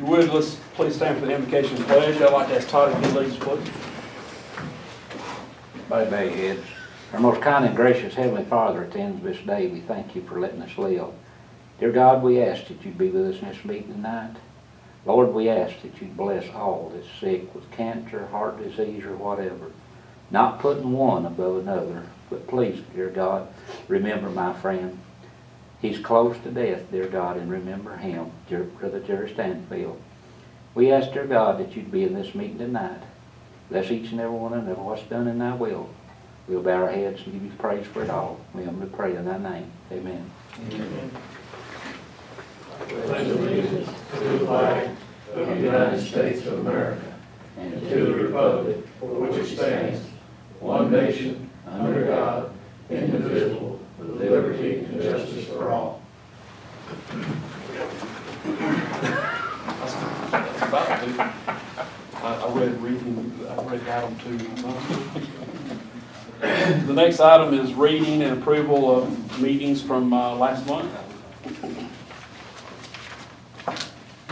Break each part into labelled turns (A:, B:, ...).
A: you would, let's please stand for the invocation and pledge. I'd like to ask Todd if he leads, please.
B: Bow your heads. Our most kind and gracious Heavenly Father, at the end of this day, we thank you for letting us live. Dear God, we ask that you be with us in this meeting tonight. Lord, we ask that you bless all that's sick with cancer, heart disease, or whatever. Not putting one above another, but please, dear God, remember my friend. He's close to death, dear God, and remember him, dear Brother Jerry Stanfield. We ask, dear God, that you'd be in this meeting tonight. Bless each and every one of them, what's done in thy will. We'll bow our heads and give you praise for it all. We humbly pray in thy name. Amen.
C: Amen. Pledge allegiance to the flag of the United States of America and to the republic for which it stands, one nation, under God, indivisible, with liberty and justice for all.
A: That's about to. I read item 2. The next item is reading and approval of meetings from last month.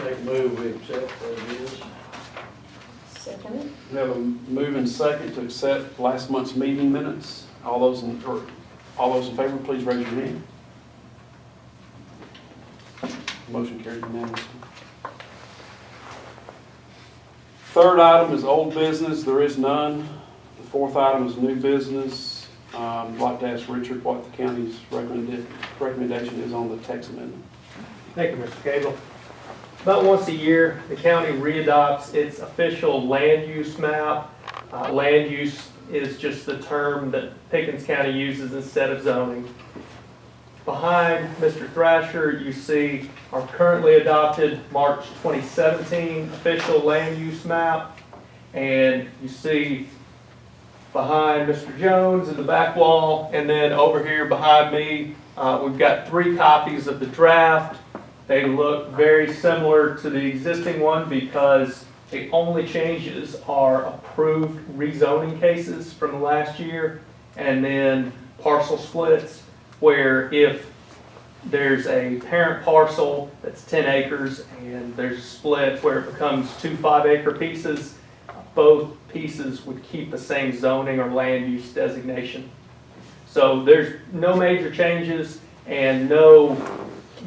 C: Make a move, we accept what it is.
D: Second.
A: We have a move and second to accept last month's meeting minutes. All those in favor, please raise your hand. Motion carried unanimously. Third item is old business. There is none. The fourth item is new business. I'd like to ask Richard what the county's recommendation is on the text amendment.
E: Thank you, Mr. Cagle. About once a year, the county readopts its official land use map. Land use is just the term that Pickens County uses instead of zoning. Behind Mr. Thrasher, you see our currently adopted March 2017 official land use map. And you see behind Mr. Jones in the back wall, and then over here behind me, we've got 3 copies of the draft. They look very similar to the existing one because the only changes are approved rezoning cases from the last year, and then parcel splits, where if there's a parent parcel that's 10 acres and there's a split where it becomes 2 5-acre pieces, both pieces would keep the same zoning or land use designation. So there's no major changes and no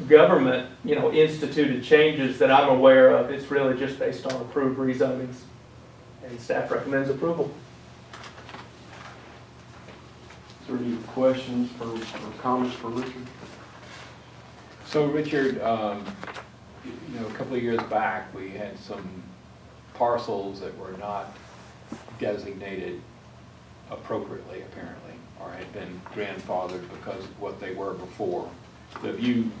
E: government, instituted changes that I'm aware of. It's really just based on approved rezonings, and staff recommends approval.
A: Is there any questions or comments for Richard?
F: So Richard, a couple of years back, we had some parcels that were not designated appropriately, apparently, or had been grandfathered because of what they were before. So if you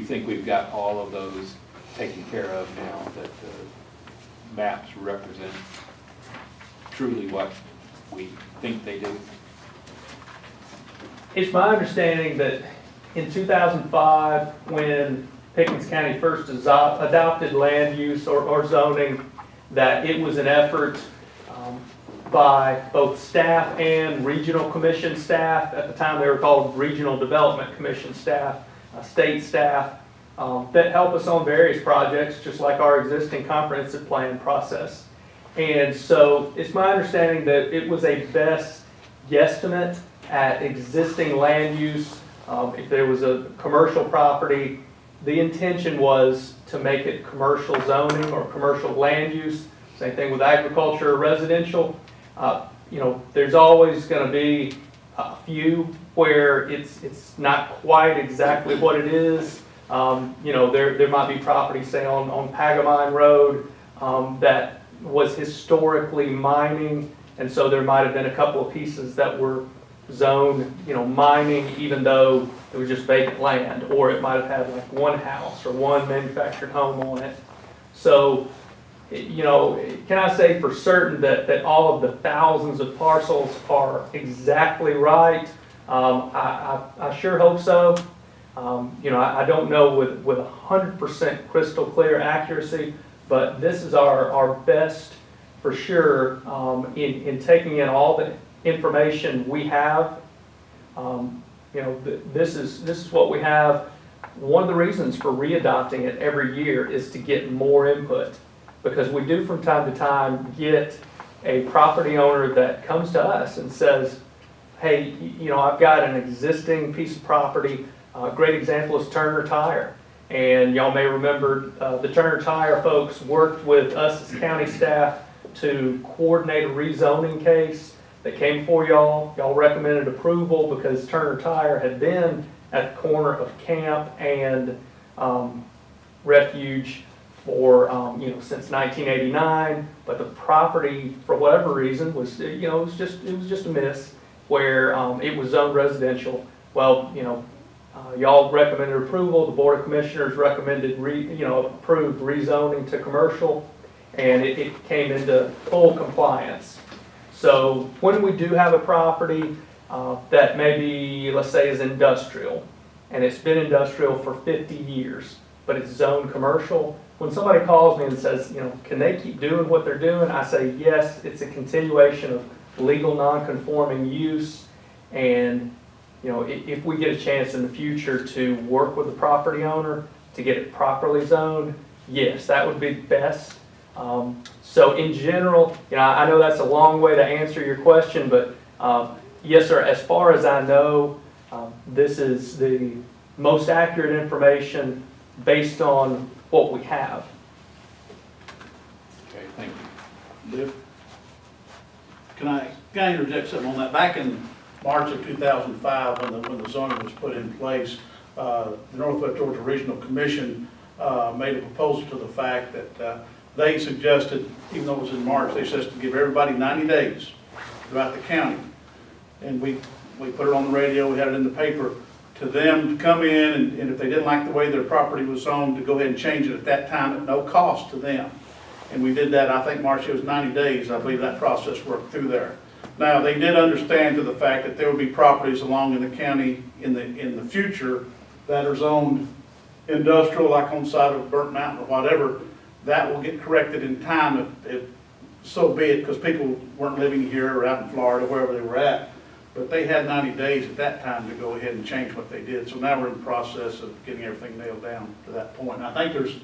F: think we've got all of those taken care of now, that the maps represent truly what we think they do?
E: It's my understanding that in 2005, when Pickens County first adopted land use or zoning, that it was an effort by both staff and regional commission staff. At the time, they were called Regional Development Commission staff, state staff, that help us on various projects, just like our existing comprehensive plan process. And so it's my understanding that it was a best guesstimate at existing land use. If there was a commercial property, the intention was to make it commercial zoning or commercial land use. Same thing with agriculture or residential. There's always going to be a few where it's not quite exactly what it is. There might be property, say, on Pagamine Road that was historically mining, and so there might have been a couple of pieces that were zoned, mining, even though it was just vacant land, or it might have had like one house or one manufactured home on it. So, can I say for certain that all of the thousands of parcels are exactly right? I sure hope so. I don't know with 100% crystal clear accuracy, but this is our best for sure in taking in all the information we have. This is what we have. one of the reasons for readopting it every year is to get more input. Because we do from time to time get a property owner that comes to us and says, hey, you know, I've got an existing piece of property. A great example is Turner Tire. And y'all may remember the Turner Tire folks worked with us as county staff to coordinate a rezoning case that came for y'all. Y'all recommended approval because Turner Tire had been at the corner of Camp and Refuge for, you know, since 1989, but the property, for whatever reason, was, you know, it was just a miss where it was zoned residential. Well, you know, y'all recommended approval, the Board of Commissioners recommended, approved rezoning to commercial, and it came into full compliance. So when we do have a property that maybe, let's say, is industrial, and it's been industrial for 50 years, but it's zoned commercial, when somebody calls me and says, you know, can they keep doing what they're doing? I say, yes, it's a continuation of legal non-conforming use, and you know, if we get a chance in the future to work with the property owner to get it properly zoned, yes, that would be best. So in general, you know, I know that's a long way to answer your question, but yes, sir, as far as I know, this is the most accurate information based on what we have.
F: Okay, thank you.
C: Bill? Can I interject something on that? Back in March of 2005, when the zoning was put in place, the Northwest Georgia Regional Commission made a proposal to the fact that they suggested, even though it was in March, they suggested to give everybody 90 days throughout the county. And we put it on the radio, we had it in the paper, to them to come in and if they didn't like the way their property was zoned, to go ahead and change it at that time at no cost to them. And we did that, I think March, it was 90 days, I believe that process worked through there. Now, they did understand to the fact that there would be properties along in the county in the future that are zoned industrial, like on the side of Burnt Mountain or whatever. That will get corrected in time if so be it, because people weren't living here or out in Florida, wherever they were at. But they had 90 days at that time to go ahead and change what they did. So now we're in the process of getting everything nailed down to that point. And I think there's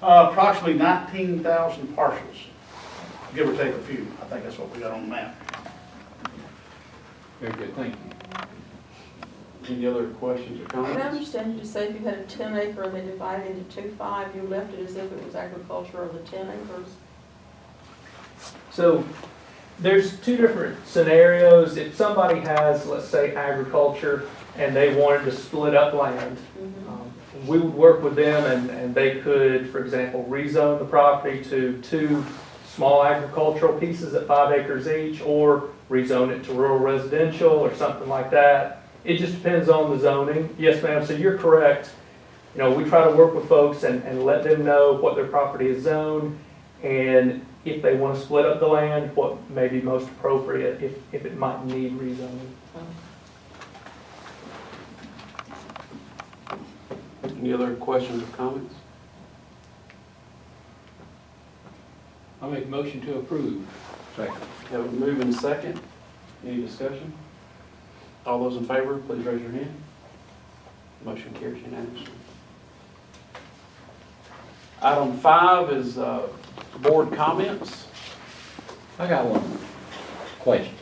C: approximately 19,000 parcels, give or take a few. I think that's what we got on the map.
F: Very good, thank you.
A: Any other questions or
D: Can I
A: comments?
D: understand you to say if you had a 10 acre and they divided into 2-5, you left it as if it was agriculture of the 10 acres?
E: So there's two different scenarios. If somebody has, let's say, agriculture and they wanted to split up land, we would work with them and they could, for example, rezone the property to 2 small agricultural pieces at 5 acres each, or rezone it to rural residential or something like that. It just depends on the zoning. Yes, ma'am, so you're correct. You know, we try to work with folks and let them know what their property is zoned, and if they want to split up the land, what may be most appropriate if it might need rezoning.
A: Any other questions or comments?
F: I'll make a motion to approve.
B: Second.
A: Have a move and second. Any discussion? All those in favor, please raise your hand. Motion carries unanimously. Item 5 is board comments.
B: I got one question.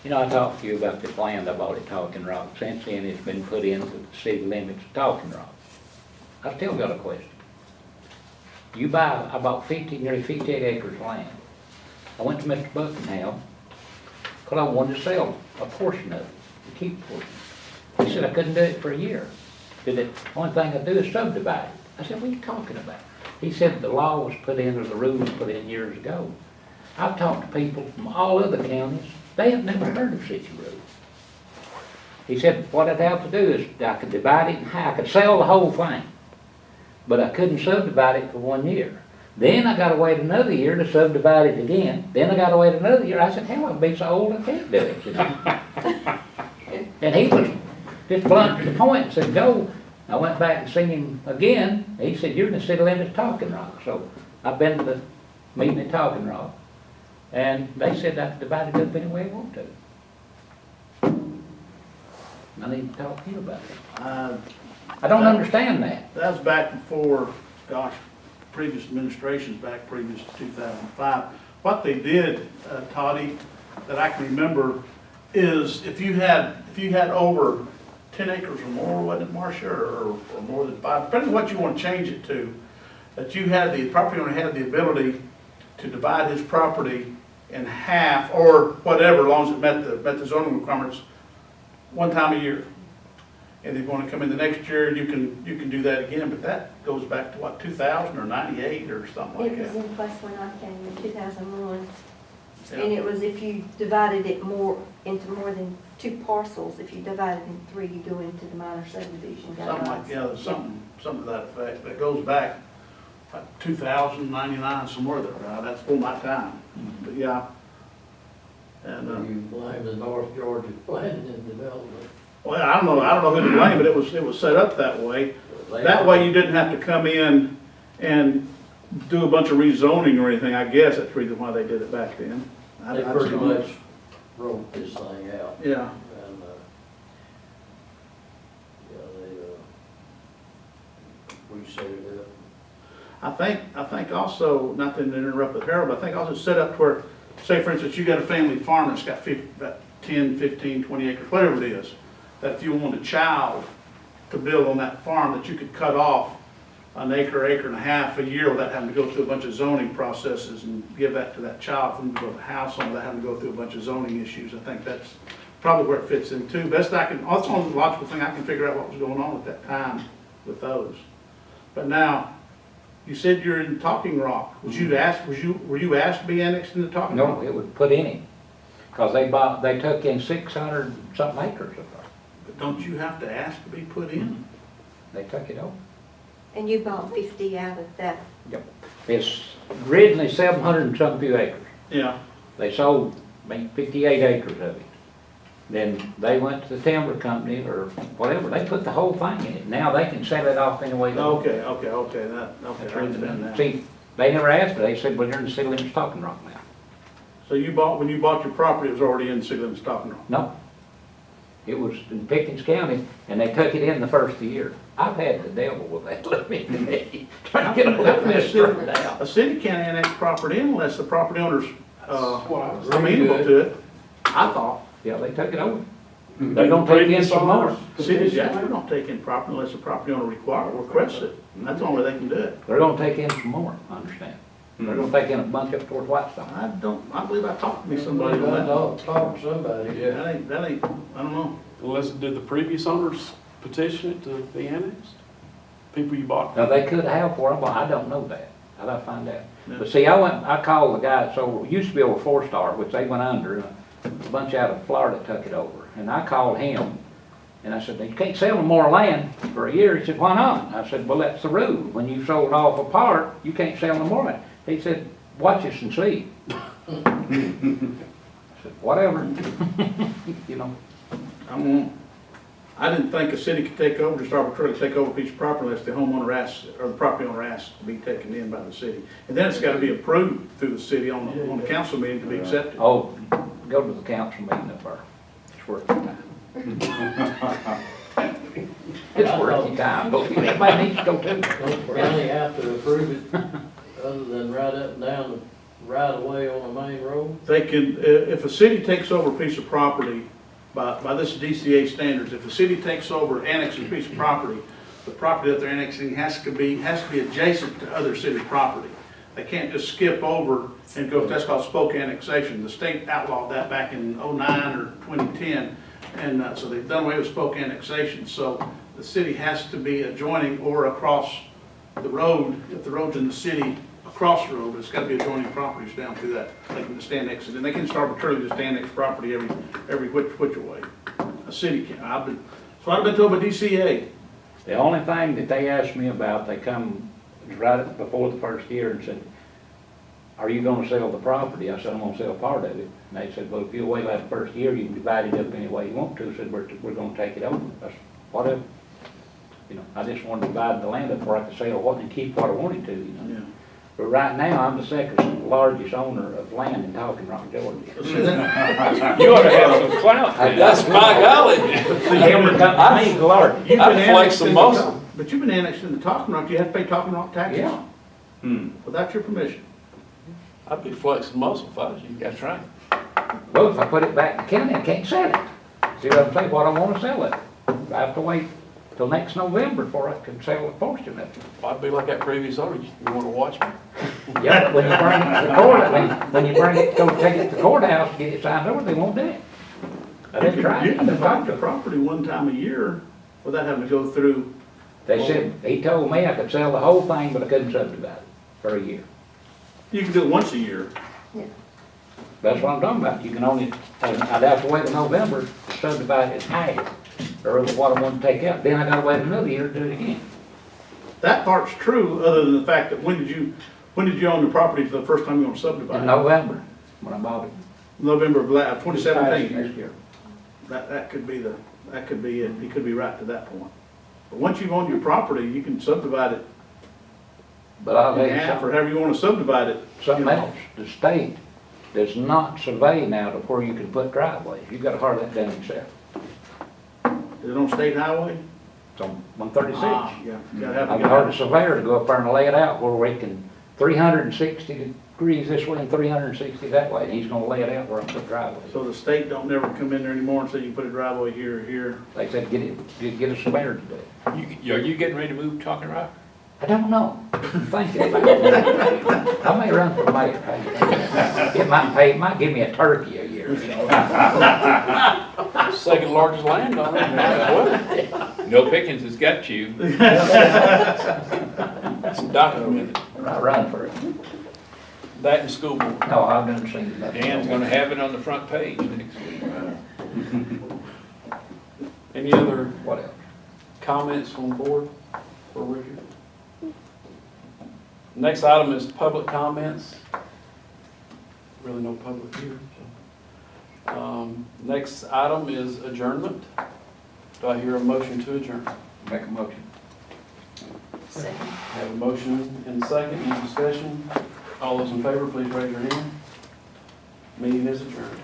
B: You know, I talked to you about this land I bought at Talking Rock. Since then, it's been put into the city limits of Talking Rock. I still got a question. I bought nearly 58 acres of land. I went to Mr. Buckingham because I wanted to sell a portion of it, to keep a portion. He said I couldn't do it for a year. The only thing I do is subdivide it. I said, what are you talking about? He said the law was put in, or the rule was put in years ago. I've talked to people from all other counties. They have never heard of such a rule. He said what I'd have to do is I could divide it in half. I could sell the whole thing, but I couldn't subdivide it for 1 year. Then I got to wait another year to subdivide it again. Then I got to wait another year. I said, hell, I'll be so old I can't do it, you know. And he was just blunt to the point and said, go. I went back and seen him again. He said, you're in the city limits of Talking Rock. So I've been to the meeting at Talking Rock. And they said I could divide it up any way I want to. I need to talk to you about it.
C: Uh,
B: I don't understand that.
C: That was back before, gosh, previous administrations, back previous to 2005. What they did, Toddy, that I can remember, is if you had over 10 acres or more, wasn't it, Marcia, or more than 5, depending on what you want to change it to, that you had, the property owner had the ability to divide his property in half, or whatever, as long as it met the zoning requirements, one time a year. And if you want to come in the next year, you can do that again, but that goes back to what, 2000 or 98 or something like
G: It was
C: that.
G: in place when I came in 2001.
C: Yeah.
G: And it was if you divided it into more than 2 parcels, if you divided in 3, you go into the minor subdivision
C: Something like,
G: guidelines.
C: yeah, there's something to that effect. That goes back like 2000, 99, somewhere there. That's for my time. But yeah. And,
H: You blame the North Georgia Planning and Development.
C: well, I don't know who to blame, but it was set up that way. That way you didn't have to come in and do a bunch of rezoning or anything. I guess that's the reason why they did it back then.
H: They pretty much wrote this thing out.
C: Yeah.
H: And, we set it up.
C: I think also, not to interrupt with Harold, but I think also set up to where, say for instance, you got a family farm that's got about 10, 15, 20 acres, whatever it is, that if you wanted a child to build on that farm, that you could cut off an acre, acre and a half a year without having to go through a bunch of zoning processes and give that to that child for them to build a house on without having to go through a bunch of zoning issues. I think that's probably where it fits in too. Best I can, that's the only logical thing I can figure out what was going on at that time with those. But now, you said you're in Talking Rock. Were you asked to be annexed into Talking Rock?
B: No, it was put in it, because they took in 600 something acres of it.
C: But don't you have to ask to be put in?
B: They took it over.
G: And you bought 50 out of that.
B: Yep. It's originally 700 and some few acres.
C: Yeah.
B: They sold maybe 58 acres of it. Then they went to the timber company or whatever, they put the whole thing in it. Now they can sell it off any way they want.
C: Okay, I understand that.
B: See, they never asked me, they said, well, you're in the city limits Talking Rock now.
C: So when you bought your property, it was already in city limits Talking Rock?
B: No. It was in Pickens County, and they took it in the first year. I've had the devil with that, let me tell you, trying to get all that mess straightened out.
C: A city can't annex property in unless the property owner's amenable to it, I thought.
B: Yeah, they took it over. They're gonna take in some more.
C: The city of Jasper don't take in property unless the property owner requests it. That's the only way they can do it.
B: They're gonna take in some more, I understand. They're gonna take in a bunch up towards Whitestone.
C: I believe I talked to me somebody on that.
H: Talk to somebody.
C: That ain't, I don't know.
A: Unless, did the previous owners petition it to be annexed? People you bought
B: Now,
A: from?
B: they could have for them, but I don't know that. I gotta find out.
C: Yeah.
B: But see, I called the guy, so it used to be over 4-star, which they went under. A bunch out of Florida took it over. And I called him, and I said, you can't sell no more land for a year. He said, why not? I said, well, that's the rule. When you sold off a part, you can't sell no more land. He said, watch us and see. I said, whatever. You know.
C: I didn't think a city could take over, just arbitrarily take over a piece of property unless the homeowner asks, or the property owner asks to be taken in by the city. And then it's gotta be approved through the city on the council meeting to be accepted.
B: Oh, go to the council meeting up there. It's worth your time. It's worth your time, but everybody needs to go too.
H: Don't the county have to approve it other than right up and down the right of way on the main road?
C: They can, if a city takes over a piece of property, by this DCA standards, if the city takes over, annexes a piece of property, the property that they're annexing has to be adjacent to other city property. They can't just skip over and go, that's called spoke annexation. The state outlawed that back in '09 or 2010, and so they've done away with spoke annexation. So the city has to be adjoining or across the road, if the road's in the city, across the road, but it's gotta be adjoining properties down through that. They can just annex it, and they can just arbitrarily just annex property every which way. A city can, so I've been told by DCA.
B: The only thing that they asked me about, they come right before the first year and said, are you gonna sell the property? I said, I'm gonna sell part of it. And they said, well, if you wait like the first year, you can divide it up any way you want to. I said, we're gonna take it over. I said, whatever. You know, I just wanted to divide the land up where I could sell what and keep what I wanted to, you know.
C: Yeah.
B: But right now, I'm the second largest owner of land in Talking Rock, Georgia.
F: You ought to have some clout then.
A: That's by golly.
B: Every company's the largest.
C: You've
A: I'd
C: been
A: flex
C: annexed
A: some
C: into
A: muscle.
C: Talk- But you've been annexed into Talking Rock, you have to pay Talking Rock taxes?
B: Yeah.
C: Without your permission.
A: I'd be flexing muscle if I was you.
F: That's right.
B: Well, if I put it back in the county, I can't sell it. See what I'm saying? What I wanna sell it. I have to wait till next November before I can sell a portion of it.
A: I'd be like that previous owner. You wanna watch me?
B: Yeah, but when you bring it to the court, when you bring it, go take it to the courthouse, get it signed over, they won't do it. I
C: You
B: didn't
C: can
B: try
C: you
B: it.
C: can divide the property one time a year without having to go through.
B: They said, he told me I could sell the whole thing, but I couldn't subdivide it for a year.
C: You can do it once a year.
B: That's what I'm talking about. You can only, and I'd have to wait till November to subdivide it half, or what I want to take out. Then I gotta wait another year to do it again.
C: That part's true, other than the fact that when did you own the property for the first time you want to subdivide?
B: In November, when I bought it.
C: November of
B: Next
C: 2017.
B: year.
C: That could be it. He could be right to that point. But once you've owned your property, you can subdivide it
B: But I'll
C: in
B: tell you
C: half or
B: something,
C: however you want to subdivide it.
B: something else. The state does not survey now to where you can put driveways. You gotta hard that down yourself.
C: Is it on state highway?
B: It's on 136.
C: Yeah. You gotta have-
B: I've hired a surveyor to go up there and lay it out where we can, 360 degrees this way and 360 that way, and he's gonna lay it out where I put driveways.
C: So the state don't never come in there anymore and say you put a driveway here or here.
B: They said, get a surveyor to do it.
F: Are you getting ready to move Talking Rock?
B: I don't know. I'm thinking about it. I may run for mayor. It might give me a turkey a year, you know.
A: Second largest landowner. Well,
F: No Pickens has got you.
A: it's documented.
B: I run for it.
A: That and school board.
B: No, I've done seen that.
F: Dan's gonna have it on the front page next week.
A: Any other
B: What else?
A: comments from the board for Richard? Next item is public comments. Really no public here. So. Next item is adjournment. Do I hear a motion to adjourn?
B: Make a motion.
D: Second.
A: Have a motion and a second. Any discussion? All those in favor, please raise your hand. Meeting is adjourned.